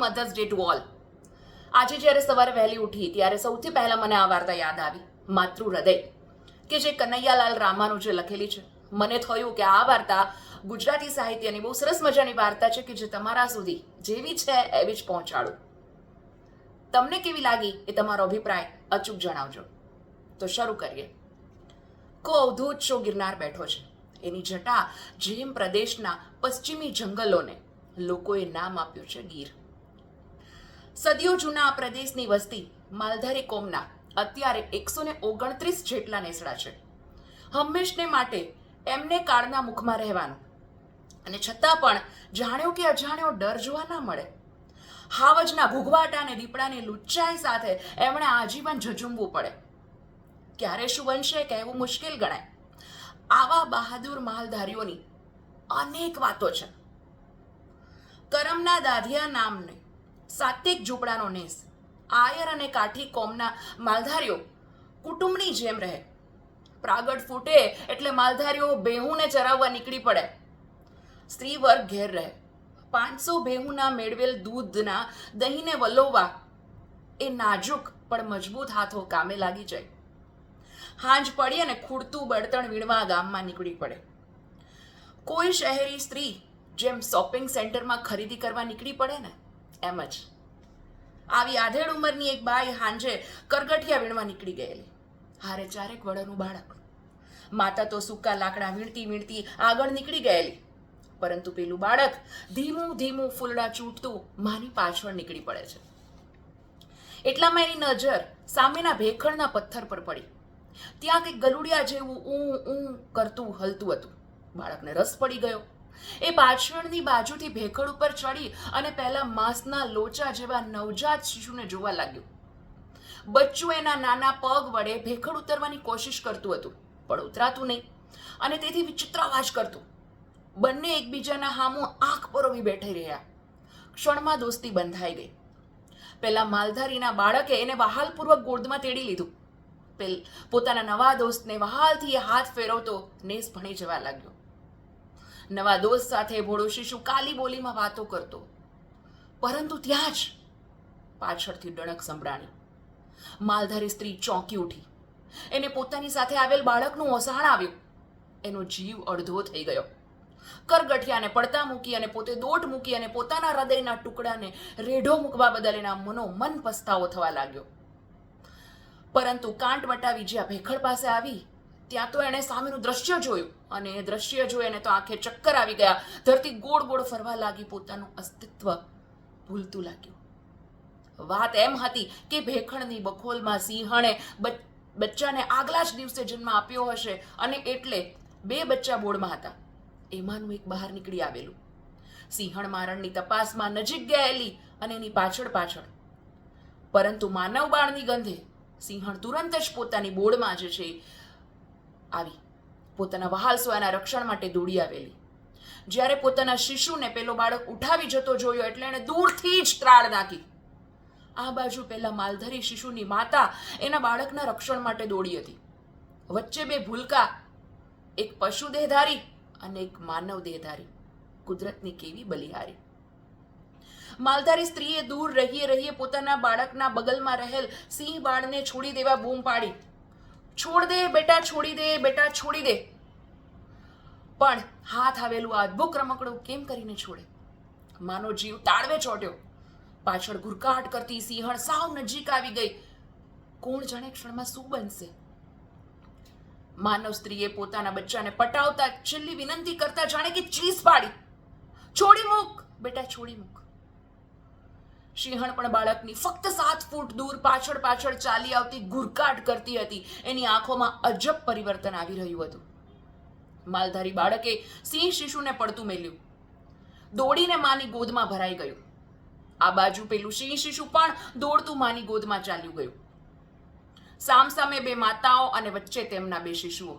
Mothers day to all. આજે જ્યારે સવારે વહેલી ઉઠી ત્યારે સૌથી પહેલા મને આ વાર્તા યાદ આવી, માતૃ હૃદય, કે જે કનૈયાલાલ રામાનુજે લખેલી છે. મને થયું કે આ વાર્તા ગુજરાતી સાહિત્યની બહુ સરસ મજાની વાર્તા છે કે જે તમારા સુધી જેવી છે એવી જ પહોંચાડું. તમને કેવી લાગી એ તમારો અભિપ્રાય અચૂક જણાવજો. તો શરૂ કરીએ. કો અવધૂત શો ગિરનાર બેઠો છે. એની જટા જેમ પ્રદેશના પશ્ચિમી જંગલોને લોકોએ નામ આપ્યું છે ગીર. સદીઓ જૂના આ પ્રદેશની વસ્તી માલધારી કોમના અત્યારે 129 જેટલા નેસડા છે. હંમેશને માટે એમને કાળના મુખમાં રહેવાનું, અને છતાં પણ જાણ્યો કે અજાણ્યો ડર જોવા ના મળે. હાવજના ઘૂઘવાટા અને દીપડાની લુચ્ચાઈ સાથે એમણે આજીવન ઝઝુમવું પડે. ક્યારે શું બનશે કહેવું મુશ્કેલ ગણાય. આવા બહાદુર માલધારીઓની અનેક વાતો છે. કરમના દાધિયા નામને સાત્વિક ઝૂંપડાનો નેસ આયર અને કાઠી કોમના માલધારીઓ કુટુંબની જેમ રહે. પ્રાગટ ફૂટે એટલે માલધારીઓ બેહુને ચરાવવા નીકળી પડે. સ્ત્રી વર્ગ ઘેર રહે. 500 બેહુના મેળવેલ દૂધના દહીંને વલોવવા એ નાજુક પણ મજબૂત હાથો કામે લાગી જાય. હાંજ પડી અને ખૂડતું બળતણ વીણવા ગામમાં નીકળી પડે. કોઈ શહેરી સ્ત્રી જેમ શોપિંગ સેન્ટરમાં ખરીદી કરવા નીકળી પડે ને એમ જ આવી આધેડ ઉંમરની એક બાઈ હાંજે કરગઠિયા વીણવા નીકળી ગયેલી. હારે ચારેક વડનું બાળક. માતા તો સૂકા લાકડા વીણતી વીણતી આગળ નીકળી ગયેલી, પરંતુ પેલું બાળક ધીમું ધીમું ફૂલડા ચૂંટતું માની પાછળ નીકળી પડે છે. એટલામાં એની નજર સામેના ભેખડના પથ્થર પર પડી. ત્યાં કંઈક ગલુડિયા જેવું ઊં કરતું હલતું હતું. બાળકને રસ પડી ગયો. એ પાછળની બાજુથી ભેખડ ઉપર ચડી અને પહેલા માંસના લોચા જેવા નવજાત શિશુને જોવા લાગ્યું. બચ્ચું એના નાના પગ વડે ભેખડ ઉતરવાની કોશિશ કરતું હતું, પણ ઉતરાતું નહીં, અને તેથી વિચિત્ર અવાજ કરતું. બંને એકબીજાના હામું આંખ પરોવી બેઠી રહ્યા. ક્ષણમાં દોસ્તી બંધાઈ ગઈ. પેલા માલધારીના બાળકે એને વહાલપૂર્વક ગોદમાં તેડી લીધું. પોતાના નવા દોસ્તને વહાલથી હાથ ફેરવતો નેસ ભણી જવા લાગ્યો. નવા દોસ્ત સાથે ભોળો શિશુ કાલી બોલીમાં વાતો કરતો. પરંતુ ત્યાં જ પાછળથી ડણક સંભળાણી. માલધારી સ્ત્રી ચોંકી ઉઠી. એને પોતાની સાથે આવેલ બાળકનું ઓસાણ આવ્યું. એનો જીવ અડધો થઈ ગયો. કરગઠિયાને પડતા મૂકી અને પોતે દોટ મૂકી અને પોતાના હૃદયના ટુકડાને રેઢો મૂકવા બદલ એના મન પસ્તાવો થવા લાગ્યો. પરંતુ કાંટ વટાવી જ્યાં ભેખડ પાસે આવી ત્યાં તો એણે સામેનું દ્રશ્ય જોયું, અને એ દ્રશ્ય જોઈ એને તો આંખે ચક્કર આવી ગયા. ધરતી ગોળ ગોળ ફરવા લાગી. પોતાનું અસ્તિત્વ ભૂલતું લાગ્યું. વાત એમ હતી કે ભેખડની બખોલમાં સિંહણે બચ્ચાને આગલા જ દિવસે જન્મ આપ્યો હશે, અને એટલે 2 બચ્ચા બોળમાં હતા. એમાંનું એક બહાર નીકળી આવેલું. સિંહણ મારણની તપાસમાં નજીક ગયેલી અને એની પાછળ. પરંતુ માનવ બાળની ગંધે સિંહણ તુરંત જ પોતાની બોળમાં જે છે આવી પોતાના વહાલ સોયાના રક્ષણ માટે દોડી આવેલી. જ્યારે પોતાના શિશુને પેલો બાળક ઉઠાવી જતો જોયો એટલે એણે દૂરથી જ ત્રાળ નાખી. આ બાજુ પેલા માલધારી શિશુની માતા એના બાળકના રક્ષણ માટે દોડી હતી. વચ્ચે 2 ભૂલકા, એક પશુ દેહધારી અને એક માનવ દેહધારી. કુદરતની કેવી બલિહારી. માલધારી સ્ત્રીએ દૂર રહીએ પોતાના બાળકના બગલમાં રહેલ સિંહ બાળને છોડી દેવા બૂમ પાડી. છોડ દે બેટા, છોડી દે બેટા, છોડી દે. પણ હાથ આવેલું આ અદભુત રમકડું કેમ કરીને છોડે? માનો જીવ તાળવે ચોટ્યો. પાછળ ઘુરકાટ કરતી સિંહણ સાવ નજીક આવી ગઈ. કોણ જાણે ક્ષણમાં શું બનશે? માનવ સ્ત્રીએ પોતાના બચ્ચાને પટાવતા છેલ્લી વિનંતી કરતા જાણે કે ચીસ પાડી. છોડી મૂક બેટા, છોડી મૂક. સિંહણ પણ બાળકની ફક્ત 7 ફૂટ દૂર પાછળ ચાલી આવતી ઘુરકાટ કરતી હતી. એની આંખોમાં અજબ પરિવર્તન આવી રહ્યું હતું. માલધારી બાળકે સિંહ શિશુને પડતું મેલ્યું. દોડીને માની ગોદમાં ભરાઈ ગયું. આ બાજુ પેલું સિંહ શિશુ પણ દોડતું માની ગોદમાં ચાલ્યું ગયું. સામસામે 2 માતાઓ અને વચ્ચે તેમના 2 શિશુઓ.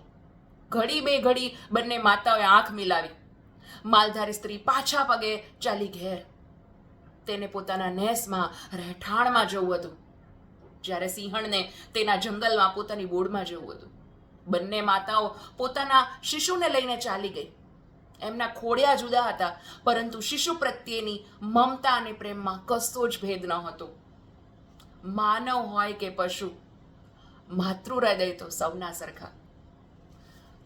ઘડી બંને માતાઓએ આંખ મિલાવી. માલધારી સ્ત્રી પાછા પગે ચાલી ઘેર. તેને પોતાના નેસમાં રહેઠાણમાં જવું હતું, જ્યારે સિંહણને તેના જંગલમાં પોતાની બોળમાં જવું હતું. બંને માતાઓ પોતાના શિશુને લઈને ચાલી ગઈ. એમના ખોળિયા જુદા હતા, પરંતુ શિશુ પ્રત્યેની મમતા અને પ્રેમમાં કશો જ ભેદ ન હતો. માનવ હોય કે પશુ, માતૃ હૃદય તો સૌના સરખા.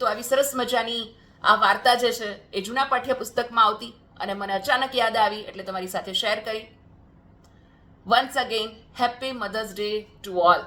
તો આવી સરસ મજાની આ વાર્તા જે છે એ જૂના પાઠ્યપુસ્તકમાં આવતી અને મને અચાનક યાદ આવી એટલે તમારી સાથે શેર કરી. Once again happy mother's day to all.